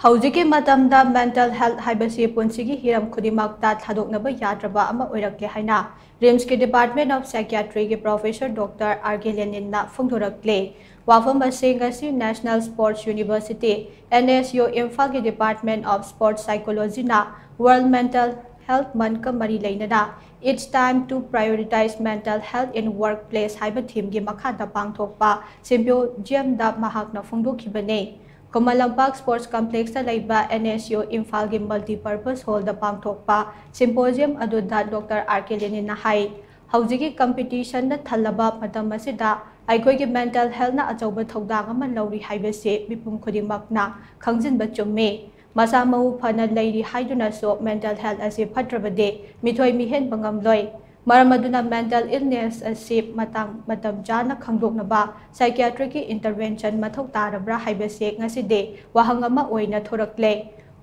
Houjik Matamda mental health Haibasi Punsi Hiram Khudingmakta Thadoknaba Yadraba ama Oirakle HIANA RIMS के Department of Psychiatry के Professor Dr. LENIN na PHONGDORAKLI Wafam Basingasi National Sports University NSU Imphal के Department of Sports Psychology na World Mental Health Month ka mari lainana It's time to prioritize mental health in workplace haiba theme gi makhada pangthokpa symposium da mahakna phongdokhibane Komalampak Sports Complex ta laiba NSU Imphal gi multi-purpose hall da pangthokpa symposium aduda Dr. LENIN na hai Houjik competition na thalaba matam asida aikoi gi mental health na achauba thodang ama lauri haibase mipum khudingmakna khangjinba chumme Masa mau phana lairi haiduna so mental health ase phatrabade mithoi mihen bangamloi maramaduna mental illness ase matam jana khangdoknaba psychiatric intervention mathau tarabra haibase ngaside wahangama oina thorakle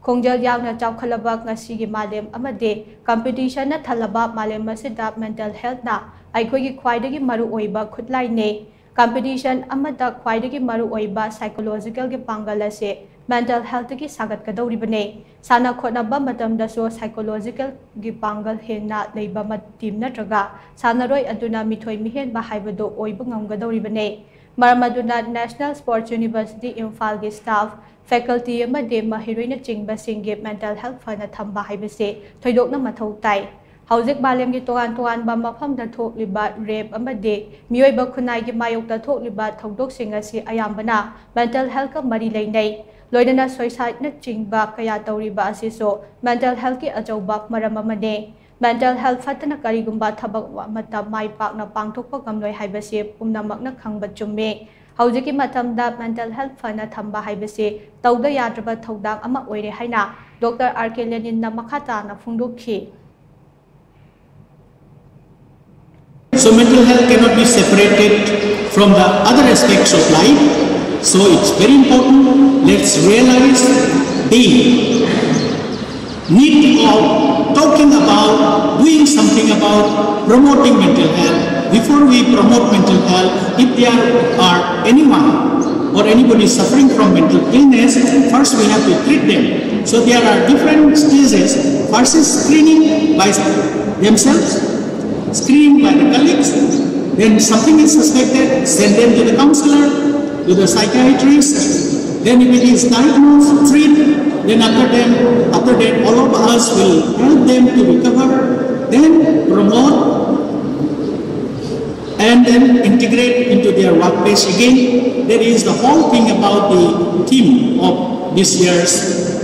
khongjal yangna chawkhalaba ngasigi malem amade competition na thalaba malem masida mental health na aikoi gi khwaidagi maru oiba khutlai ne competition amada khwaidagi maru oiba psychological ge pangal ase mental health ki sagat ka dauri bane sana khona ba matam da so psychological gi pangal hena leiba matim na traga sana roi aduna mithoi mihen ba haibado oiba ngam ga dauri bane maramaduna National Sports University Imphal gi staff faculty amade mahiroina chingba singe mental health fana thamba haibase thoidokna mathau tai Houjik balem gi togan ba mafam da thokliba rape amade mioi ba khunai gi mayok da thokliba thodok singa si ayambana mental health ka mari leinai Loidana suicide na chingba kaya tauriba asiso mental health ki achauba maramamane mental health fatana karigumba thabak mata mai pak na pangthokpa gamloi haibase pumnamak na khangba chumme Houjik matamda mental health fana thamba haibase tawda yadraba thodang ama oire haina Dr. LENIN na makhata na phungdokhi So mental health cannot be separated from the other aspects of life. So it's very important, let's realize the need of talking about, doing something about promoting mental health. Before we promote mental health, if there are anyone or anybody suffering from mental illness, first we have to treat them. So there are different stages. First is screening by themselves, screening by the colleagues, then something is suspected, send them to the counselor, to the psychiatrist, then if it is diagnosed, treat, then after that all of us will help them to recover, then promote and then integrate into their workplace again. That is the whole thing about the theme of this year's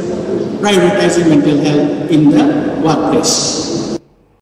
prioritizing mental health in the workplace.